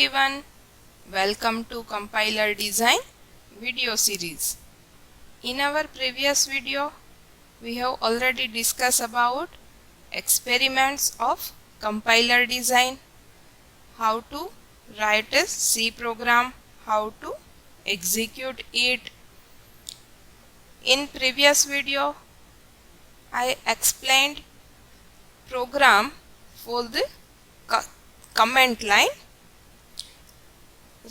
everyone, welcome to Compiler Design video series. In our previous video, we have already discussed about experiments of compiler design, how to write a C program, how to execute it. In previous video, I explained program for the comment line.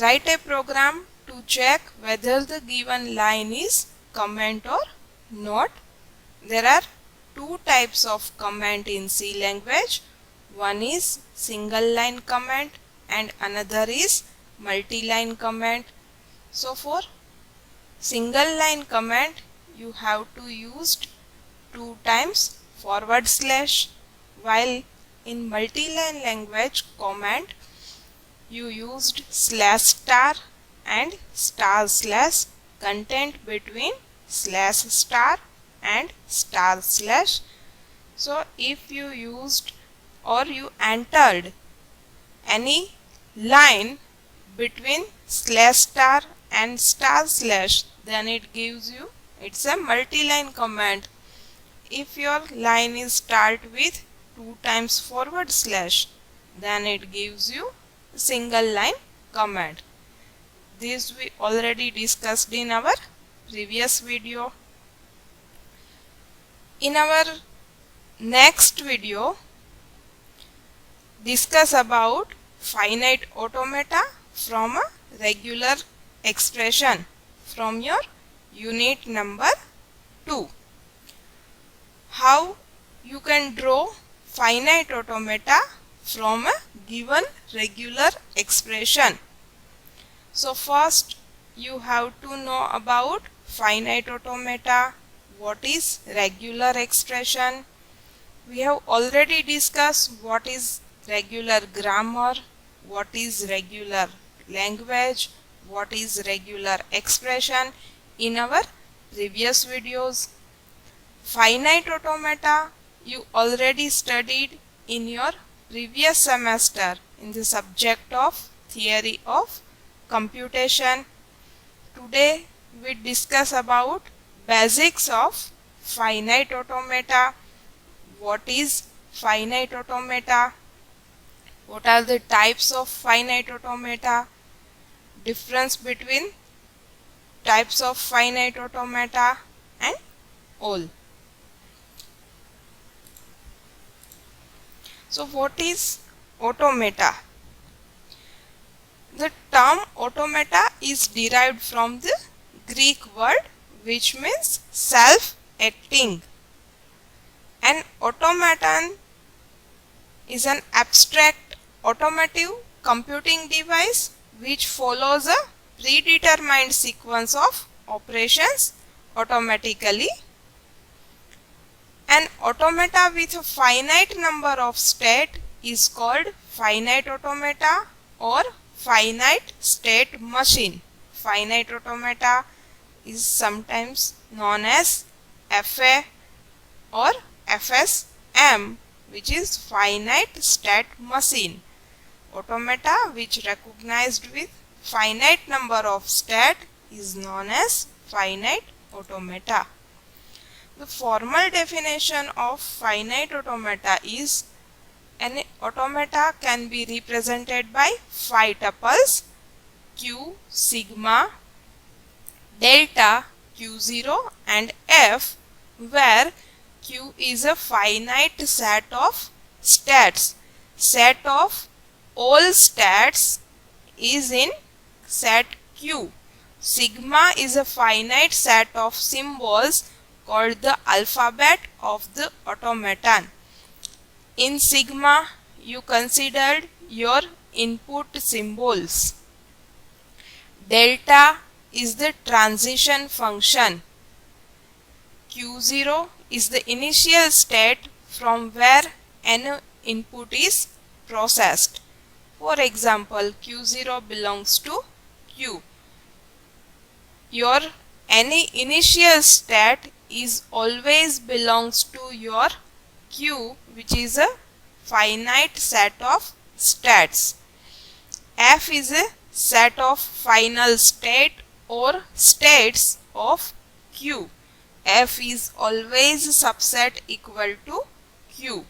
Write a program to check whether the given line is comment or not. There are two types of comment in C language. One is single line comment and another is multi-line comment. So for single line comment you have to use 2 times forward slash, while in multi-line language comment you used slash star and star slash, content between slash star and star slash. So if you used or you entered any line between slash star and star slash, then it gives you, it's a multi-line comment. If your line is start with 2 times forward slash, then it gives you single line comment. This we already discussed in our previous video. In our next video, discuss about finite automata from a regular expression from your unit number 2. How you can draw finite automata from a given regular expression. So first you have to know about finite automata, what is regular expression. We have already discussed what is regular grammar, what is regular language, what is regular expression in our previous videos. Finite automata you already studied in your previous semester in the subject of theory of computation. Today we discuss about basics of finite automata. What is finite automata? What are the types of finite automata? Difference between types of finite automata and all. So what is automata? The term automata is derived from the Greek word which means self-acting. An automaton is an abstract automotive computing device which follows a predetermined sequence of operations automatically. An automata with a finite number of state is called finite automata or finite state machine. Finite automata is sometimes known as FA or FSM, which is finite state machine. Automata which recognized with finite number of state is known as finite automata. The formal definition of finite automata is an automata can be represented by 5 tuples Q, sigma, delta, Q0 and F, where Q is a finite set of states. Set of all states is in set Q. Sigma is a finite set of symbols called the alphabet of the automaton. In sigma, you considered your input symbols. Delta is the transition function. Q0 is the initial state from where an input is processed. For example, Q0 belongs to Q. Your any initial state is always belongs to your Q, which is a finite set of states. F is a set of final state or states of Q. F is always subset equal to Q.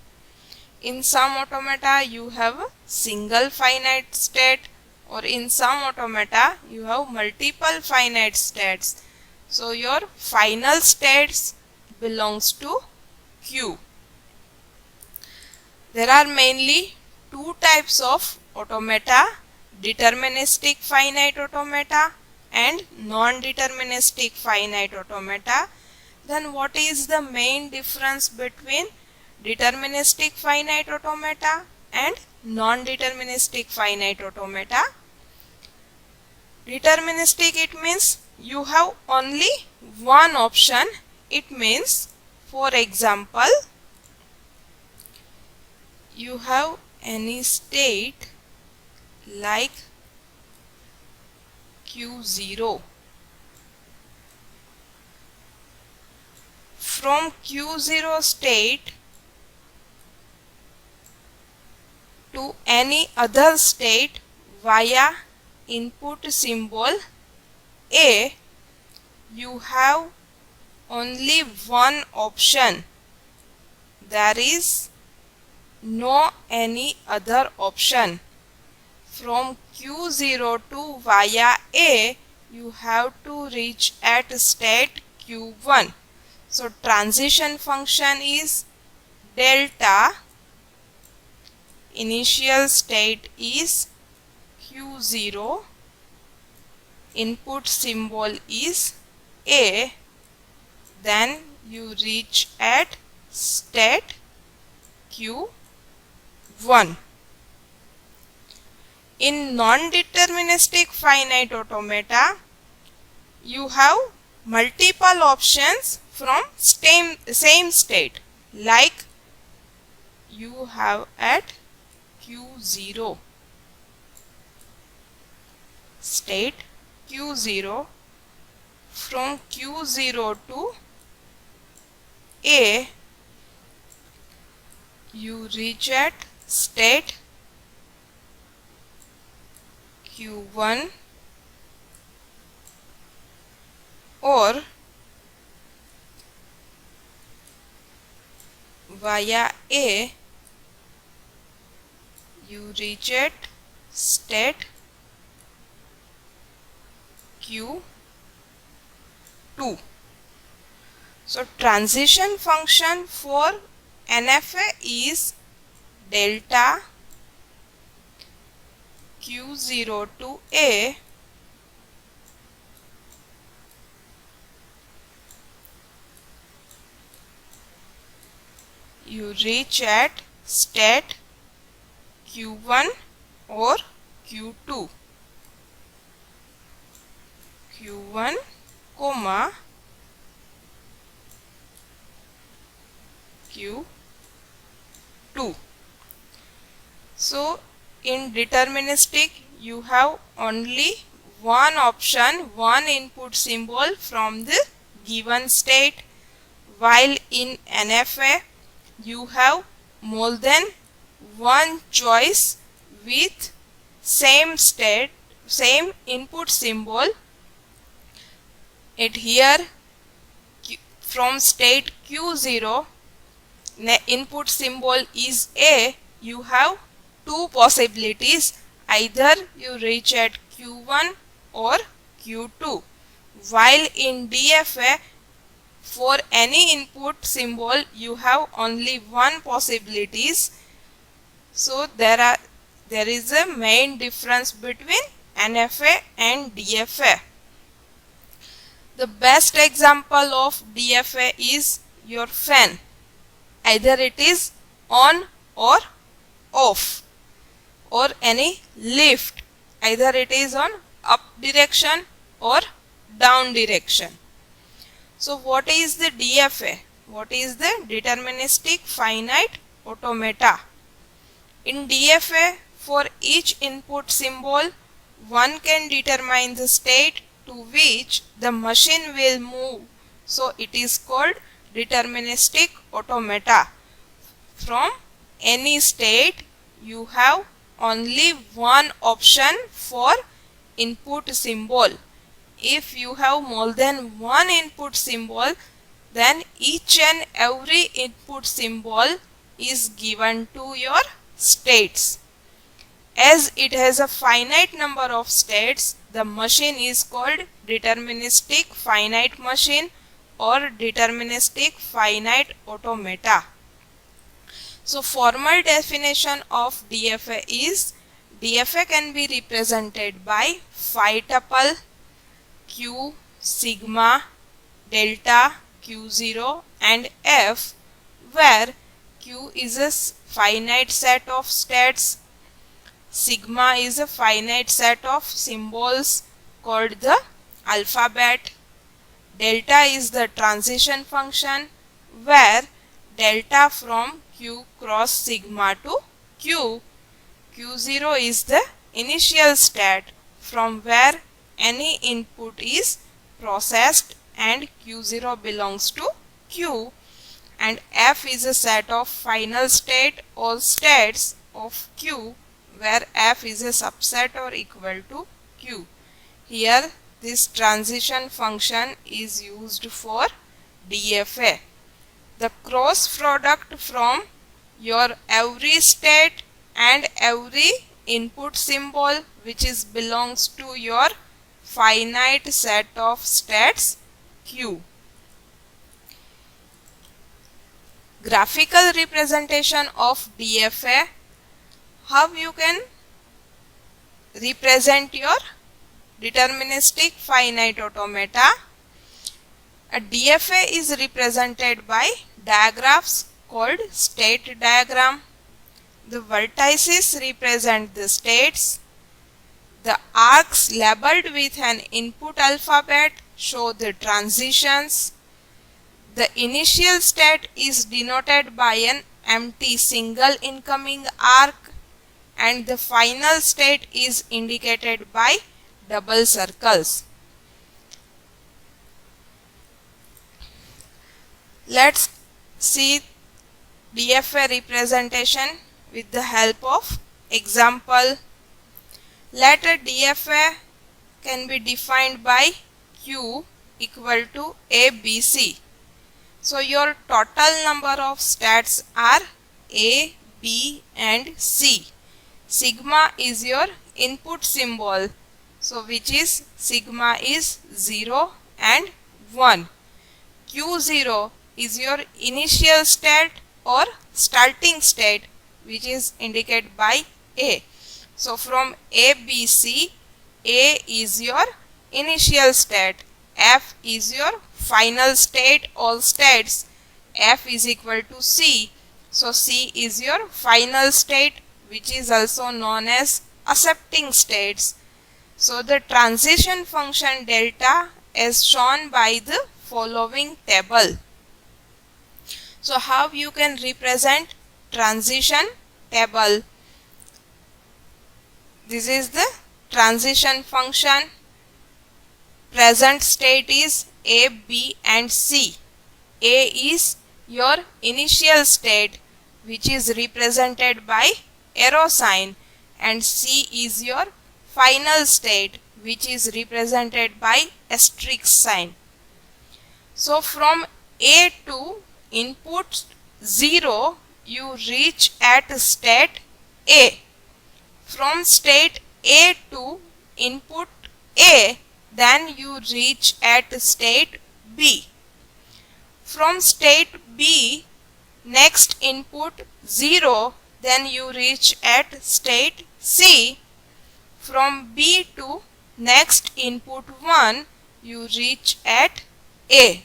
In some automata you have a single finite state, or in some automata you have multiple finite states. So your final states belongs to Q. There are mainly two types of automata: deterministic finite automata and non-deterministic finite automata. Then what is the main difference between deterministic finite automata and non-deterministic finite automata? Deterministic, it means you have only one option. It means, for example, you have any state like Q0. From Q0 state to any other state via input symbol A, you have only one option. There is no any other option. From Q0 to via A, you have to reach at state Q1. So transition function is delta, initial state is Q0, input symbol is A, then you reach at state Q1. In non-deterministic finite automata, you have multiple options from same state, like you have at Q0, state Q0. From Q0 to A, you reach at state Q1, or via A, you reach at state Q2. So transition function for NFA is delta Q0 to A, you reach at state Q1 or Q2. Q1, comma Q2. So in deterministic you have only one option, one input symbol from the given state, while in NFA you have more than one choice with same state, same input symbol. It here from state Q0, input symbol is A, you have two possibilities: either you reach at Q1 or Q2. While in DFA, for any input symbol you have only one possibilities. So there is a main difference between NFA and DFA. The best example of DFA is your fan. Either it is on or off, or any lift, either it is on up direction or down direction. So what is the DFA? What is the deterministic finite automata? In DFA, for each input symbol, one can determine the state to which the machine will move. So it is called deterministic automata. From any state you have only one option for input symbol. If you have more than one input symbol, then each and every input symbol is given to your states. As it has a finite number of states, the machine is called deterministic finite machine or deterministic finite automata. So formal definition of DFA is DFA can be represented by phi tuple Q, sigma, delta, Q0 and F, where Q is a finite set of states, sigma is a finite set of symbols called the alphabet, delta is the transition function where delta from Q cross sigma to Q, Q0 is the initial state from where any input is processed and Q0 belongs to Q, and F is a set of final state or states of Q where F is a subset or equal to Q. Here this transition function is used for DFA. The cross product from your every state and every input symbol which is belongs to your finite set of states Q. Graphical representation of DFA. How you can represent your deterministic finite automata? A DFA is represented by diagrams called state diagram. The vertices represent the states. The arcs labeled with an input alphabet show the transitions. The initial state is denoted by an empty single incoming arc and the final state is indicated by double circles. Let's see DFA representation with the help of example. Let a DFA can be defined by Q equal to ABC. So your total number of states are A, B and C. Sigma is your input symbol, so which is sigma is 0 and 1. Q0 is your initial state or starting state which is indicated by A. So from ABC, A is your initial state, F is your final state, all states, F is equal to C. So C is your final state which is also known as accepting states. So the transition function delta is shown by the following table. So how you can represent transition table? This is the transition function. Present state is A, B and C. A is your initial state which is represented by arrow sign and C is your final state which is represented by asterisk sign. So from A to input 0 you reach at state A. From state A to input A then you reach at state B. From state B next input 0 then you reach at state C. From B to next input 1 you reach at A.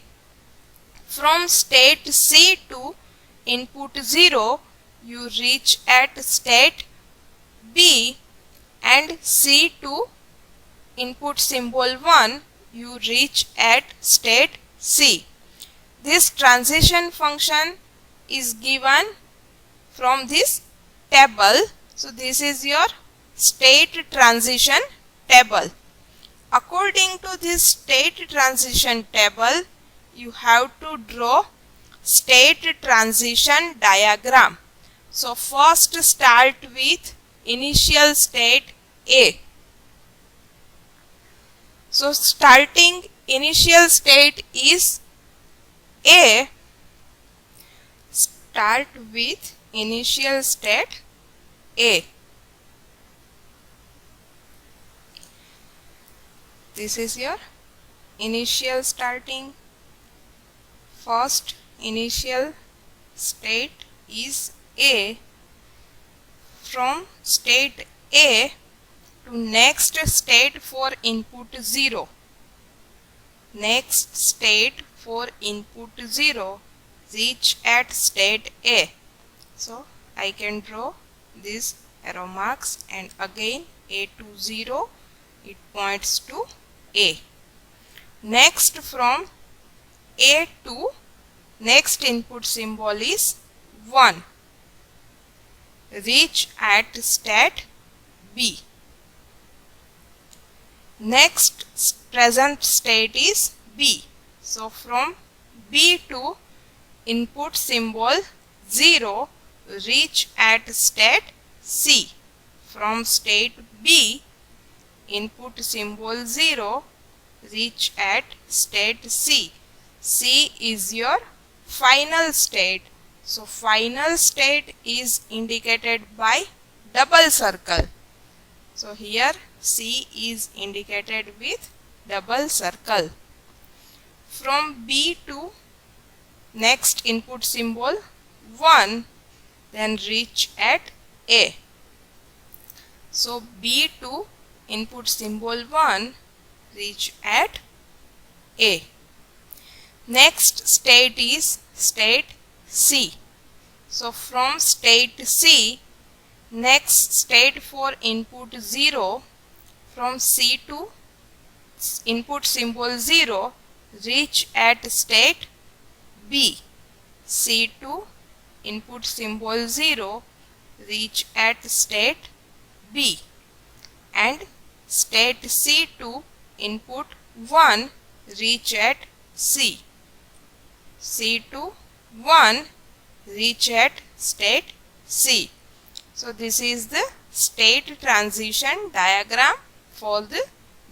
From state C to input 0 you reach at state B, and C to input symbol 1 you reach at state C. This transition function is given from this table. So this is your state transition table. According to this state transition table, you have to draw state transition diagram. So first start with initial state A. So starting initial state is A. Start with initial state A. This is your initial starting. First initial state is A. From state A to next state for input 0. Next state for input 0 reach at state A. So I can draw these arrow marks, and again A to 0, it points to A. Next from A to next input symbol is 1. Reach at state B. Next present state is B. So from B to input symbol 0 reach at state C. From state B, input symbol 0 reach at state C. C is your final state. So final state is indicated by double circle. So here C is indicated with double circle. From B to next input symbol 1, then reach at A. So B to input symbol 1 reach at A. Next state is state C. So from state C, next state for input 0, from C to input symbol 0 reach at state B. C to input symbol 0 reach at state B, and state C to input 1 reach at C. C to 1 reach at state C. So this is the state transition diagram for the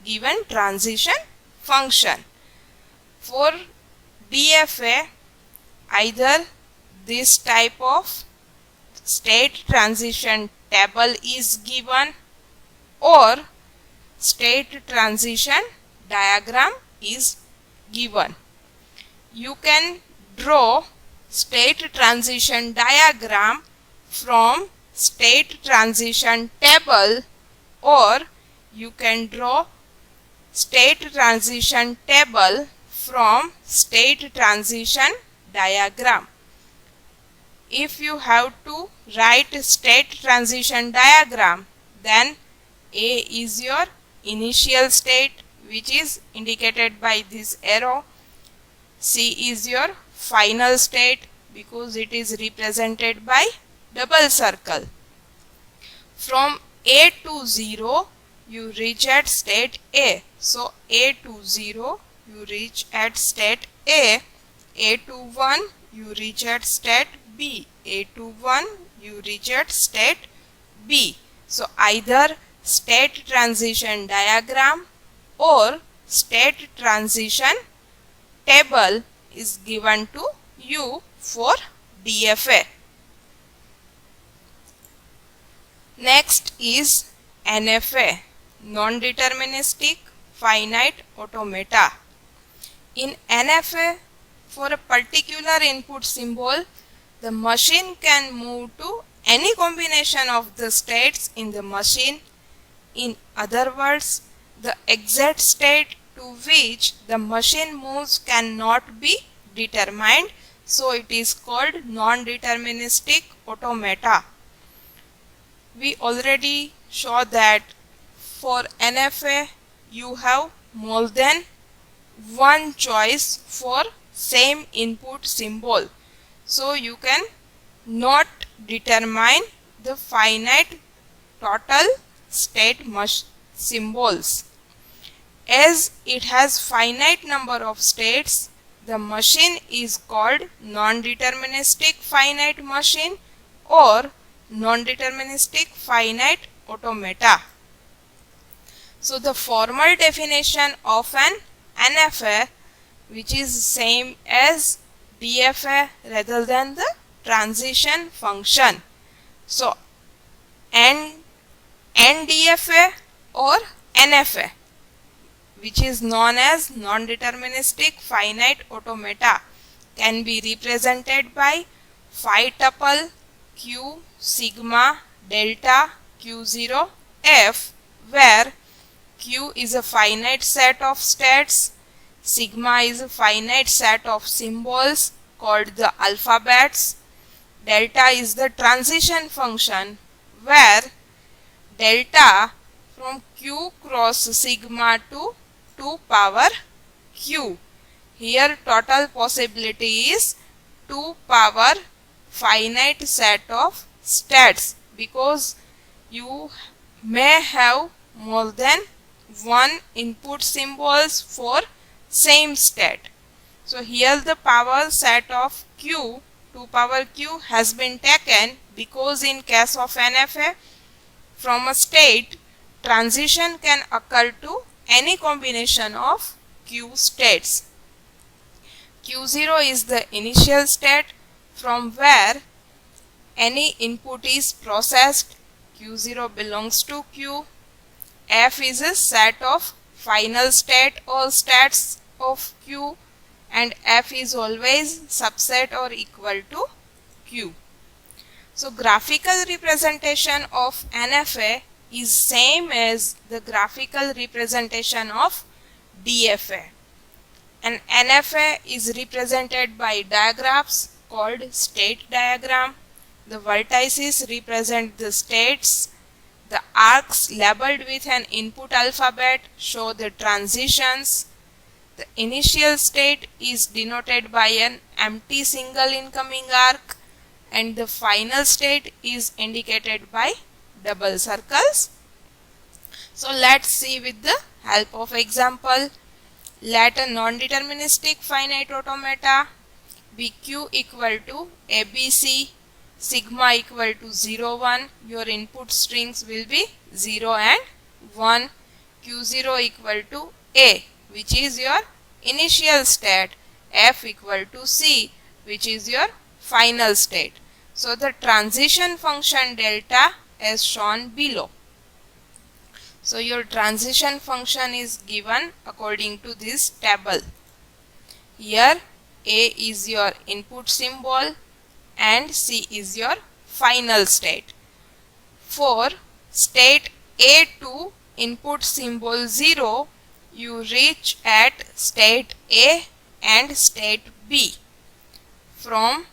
given transition function. For DFA, either this type of state transition table is given or state transition diagram is given. You can draw state transition diagram from state transition table, or you can draw state transition table from state transition diagram. If you have to write state transition diagram, then A is your initial state, which is indicated by this arrow. C is your final state because it is represented by double circle. From A to 0 you reach at state A. So A to 0 you reach at state A. A to 1 you reach at state B. A to 1 you reach at state B. So either state transition diagram or state transition table is given to you for DFA. Next is NFA, non-deterministic finite automata. In NFA, for a particular input symbol, the machine can move to any combination of the states in the machine. In other words, the exact state to which the machine moves cannot be determined, so it is called non-deterministic automata. We already saw that for NFA you have more than one choice for same input symbol, so you can not determine the finite total state symbols. As it has finite number of states, the machine is called non-deterministic finite machine or non-deterministic finite automata. So the formal definition of an NFA, which is same as DFA rather than the transition function. So NDFA or NFA, which is known as non-deterministic finite automata, can be represented by phi tuple q sigma delta q0 f, where q is a finite set of states, sigma is a finite set of symbols called the alphabets, delta is the transition function, where delta from q cross sigma to 2 power q. Here total possibility is 2 power finite set of states, because you may have more than one input symbols for same state. So here the power set of q, 2 power q, has been taken because in case of NFA, from a state, transition can occur to any combination of q states. Q0 is the initial state from where any input is processed. Q0 belongs to q. F is a set of final state or states of q, and F is always subset or equal to q. So graphical representation of NFA is same as the graphical representation of DFA. An NFA is represented by diagrams called state diagram. The vertices represent the states. The arcs labeled with an input alphabet show the transitions. The initial state is denoted by an empty single incoming arc, and the final state is indicated by double circles. So let's see with the help of example. Let a non-deterministic finite automata be q equal to ABC, sigma equal to 0, 1. Your input strings will be 0 and 1. Q0 equal to A, which is your initial state. F equal to C, which is your final state. So the transition function delta is shown below. So your transition function is given according to this table. Here A is your input symbol and C is your final state. For state A2 input symbol 0, you reach at state A and state B. From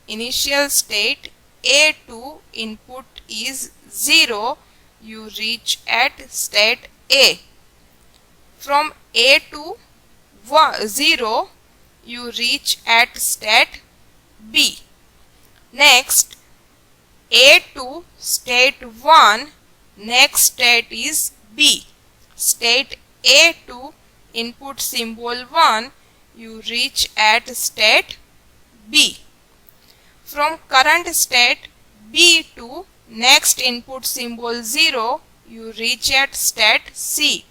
initial state A2 input is 0, you reach at state A. From A to 0, you reach at state B. Next, A to state 1, next state is B. State A2 input symbol 1, you reach at state B. From current state B to next input symbol 0, you reach at state C.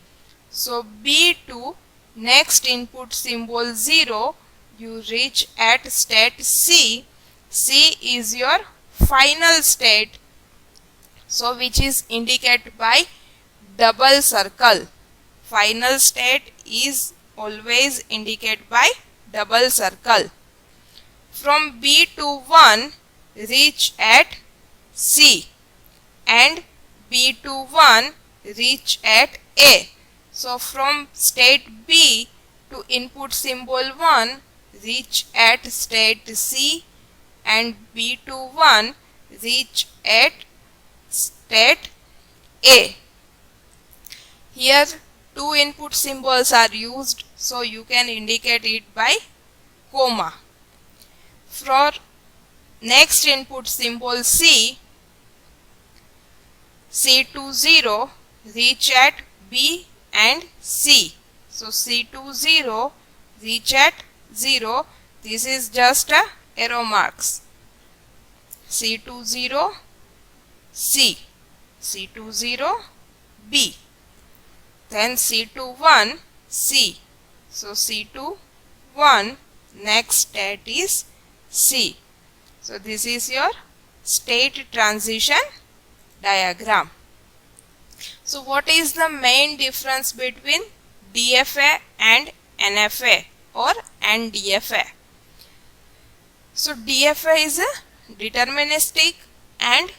So B to next input symbol 0, you reach at state C. C is your final state, so which is indicated by double circle. Final state is always indicated by double circle. From B to 1, reach at C, and B to 1 reach at A. So from state B to input symbol 1, reach at state C, and B to 1 reach at state A. Here two input symbols are used, so you can indicate it by comma. For next input symbol C, C to 0, reach at B and C. So C to 0, reach at 0. This is just a arrow marks. C to 0, C, C20 B, then C21 C. So C21 next state is C. So this is your state transition diagram. So what is the main difference between DFA and NFA or NDFA? So DFA is a deterministic and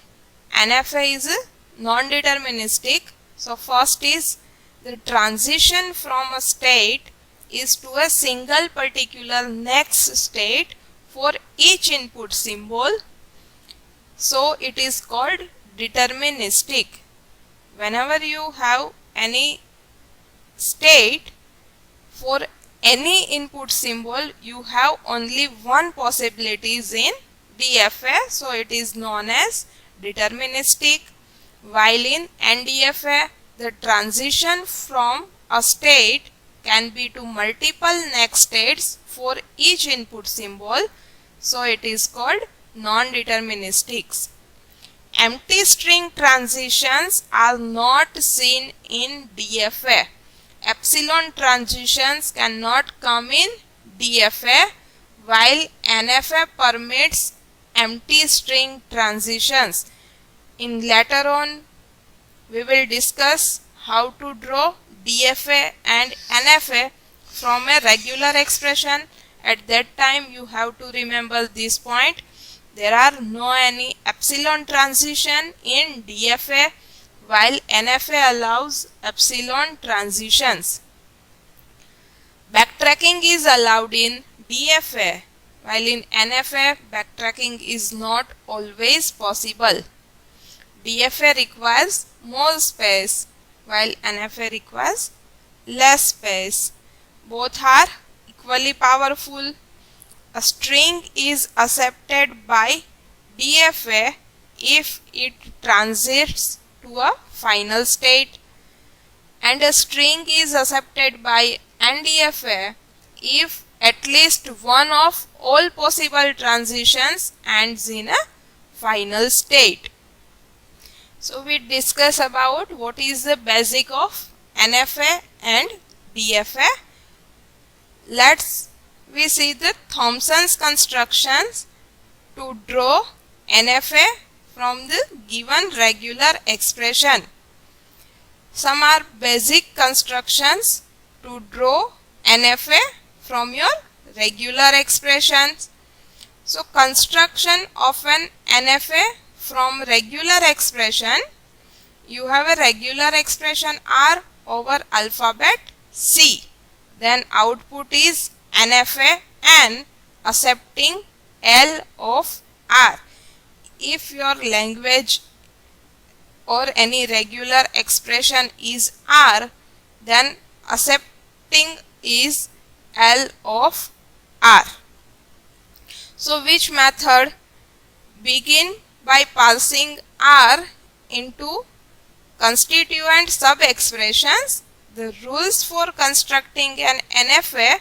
NFA is a non-deterministic. So first is the transition from a state is to a single particular next state for each input symbol. So it is called deterministic. Whenever you have any state for any input symbol, you have only one possibilities in DFA, so it is known as deterministic. While in NDFA, the transition from a state can be to multiple next states for each input symbol, so it is called non-deterministics. Empty string transitions are not seen in DFA. Epsilon transitions cannot come in DFA, while NFA permits empty string transitions. In later on, we will discuss how to draw DFA and NFA from a regular expression. At that time, you have to remember this point. There are no any epsilon transition in DFA, while NFA allows epsilon transitions. Backtracking is allowed in DFA, while in NFA, backtracking is not always possible. DFA requires more space, while NFA requires less space. Both are equally powerful. A string is accepted by DFA if it transits to a final state, and a string is accepted by NDFA if at least one of all possible transitions ends in a final state. So we discuss about what is the basic of NFA and DFA. Let's we see the Thompson's constructions to draw NFA from the given regular expression. Some are basic constructions to draw NFA from your regular expressions. So construction of an NFA from regular expression, you have a regular expression R over alphabet C. Then output is NFA N accepting L of R. If your language or any regular expression is R, then accepting is L of R. So which method? Begin by parsing R into constituent sub-expressions. The rules for constructing an NFA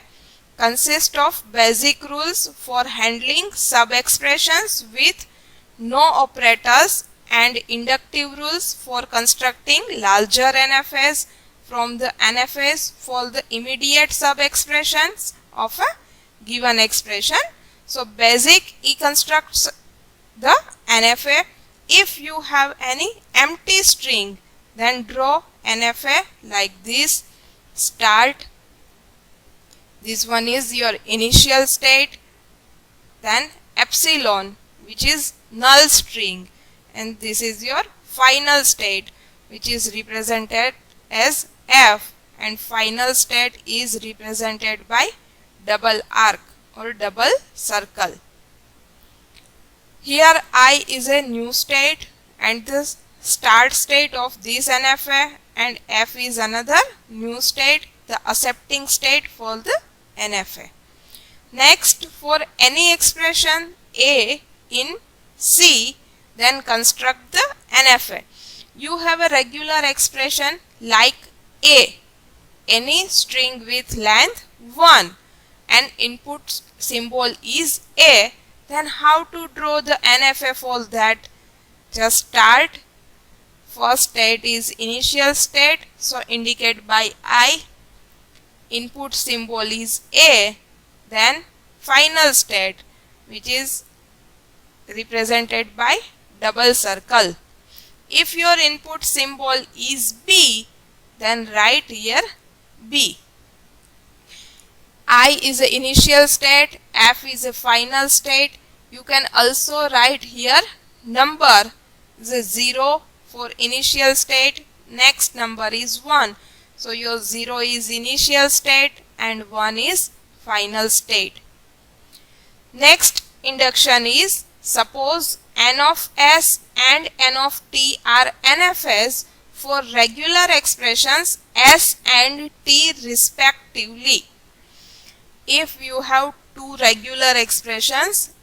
consist of basic rules for handling sub-expressions with no operators and inductive rules for constructing larger NFAs from the NFAs for the immediate sub-expressions of a given expression. So basic E constructs the NFA. If you have any empty string, then draw NFA like this. Start, this one is your initial state, then epsilon, which is null string, and this is your final state, which is represented as F, and final state is represented by double arc or double circle. Here I is a new state and the start state of this NFA, and F is another new state, the accepting state for the NFA. Next, for any expression A in C, then construct the NFA. You have a regular expression like A, any string with length 1 and input symbol is A, then how to draw the NFA for that? Just start First state is initial state, so indicate by I. Input symbol is A. Then final state, which is represented by double circle. If your input symbol is B, then write here B. I is the initial state, F is a final state. You can also write here number, the 0 for initial state, next number is 1. So your 0 is initial state and 1 is final state. Next induction is, suppose n of s and n of t are NFS for regular expressions s and t respectively. If you have two regular expressions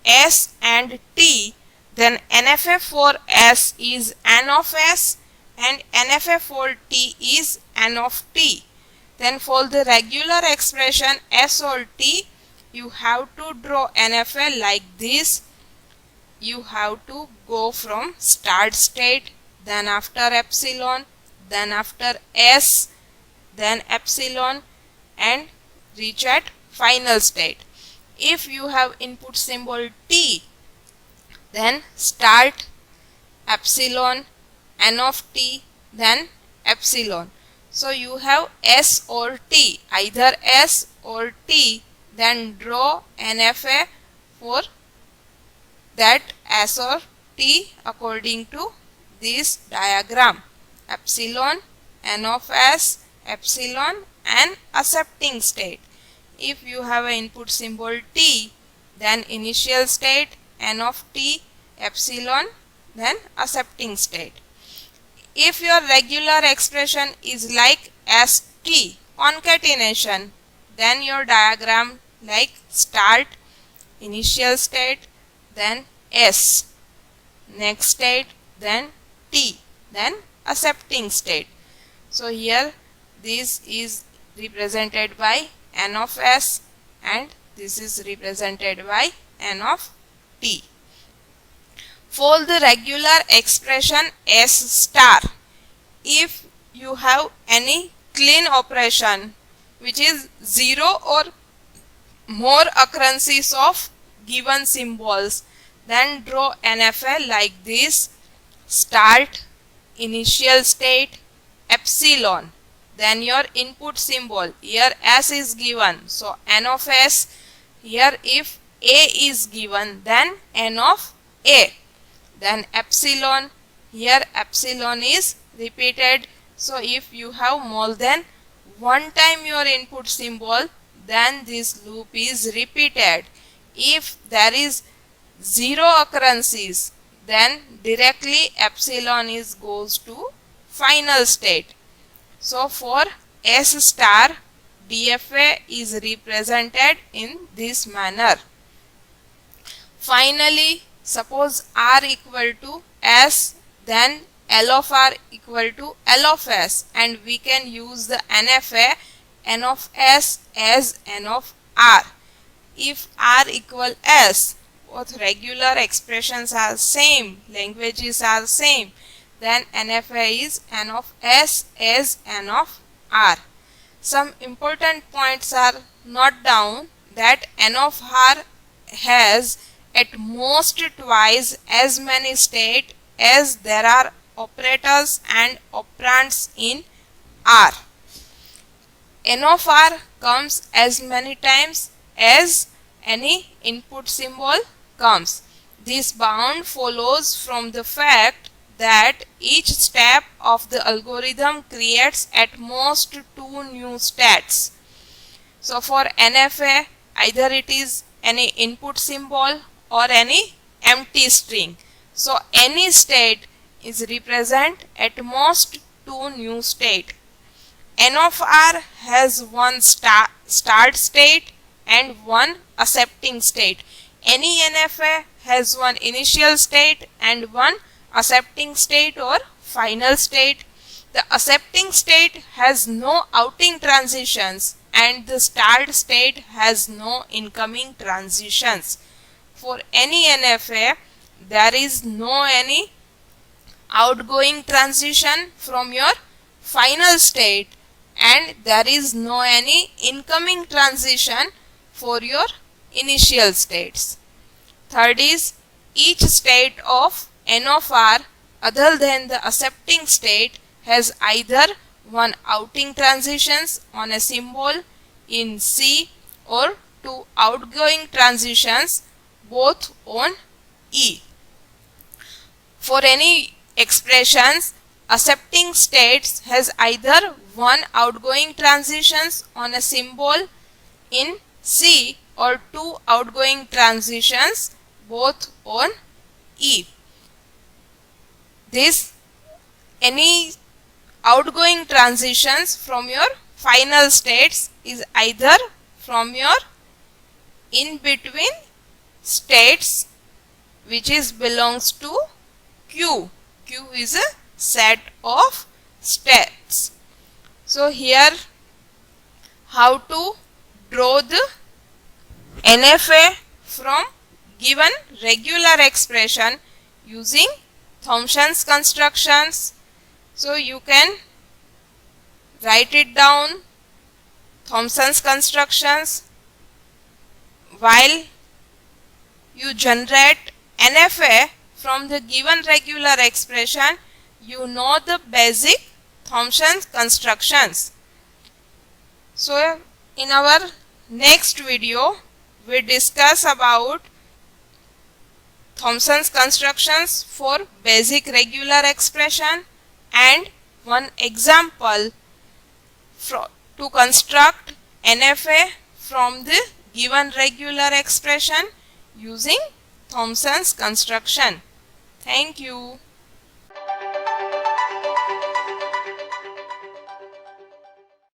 s and t, then NFF for s is n of s and NFF for t is n of t. Then for the regular expression s or t, you have to draw NFL like this. You have to go from start state, then after epsilon, then after s, then epsilon, and reach at final state. If you have input symbol t, then start epsilon, n of t, then epsilon. So you have s or t, either s or t, then draw NFA for that s or t according to this diagram. Epsilon, n of s, epsilon, and accepting state. If you have an input symbol t, then initial state, n of t, epsilon, then accepting state. If your regular expression is like st, concatenation, then your diagram like start, initial state, then s, next state, then t, then accepting state. So here this is represented by n of s and this is represented by n of t. For the regular expression s star, if you have any clean operation which is 0 or more occurrences of given symbols, then draw NFL like this: start, initial state, epsilon, then your input symbol. Here s is given, so n of s. Here if a is given, then n of a, then epsilon. Here epsilon is repeated, so if you have more than one time your input symbol, then this loop is repeated. If there is 0 occurrences, then directly epsilon is goes to final state. So for s star, DFA is represented in this manner. Finally, suppose r equal to s, then L of r equal to L of s, and we can use the NFA n of s as n of r. If r equal s, both regular expressions are same, languages are same, then NFA is n of s as n of r. Some important points are noted down that n of r has at most twice as many states as there are operators and operands in R. N of R comes as many times as any input symbol comes. This bound follows from the fact that each step of the algorithm creates at most 2 new states. So for NFA, either it is any input symbol or any empty string. So any state is represent at most 2 new state. N of R has one start state and one accepting state. Any NFA has one initial state and one accepting state or final state. The accepting state has no outing transitions and the start state has no incoming transitions. For any NFA, there is no any outgoing transition from your final state, and there is no any incoming transition for your initial states. Third is each state of n of r other than the accepting state has either one outing transitions on a symbol in C or two outgoing transitions both on E. For any expressions, accepting states has either one outgoing transitions on a symbol in C or two outgoing transitions both on E. This any outgoing transitions from your final states is either from your in between states, which is belongs to Q. Q is a set of states. So here how to draw the NFA from given regular expression using Thompson's constructions. So you can write it down, Thompson's constructions. While you generate NFA from the given regular expression, you know the basic Thompson's constructions. So in our next video we discuss about Thompson's constructions for basic regular expression and one example to construct NFA from the given regular expression using Thompson's construction. Thank you.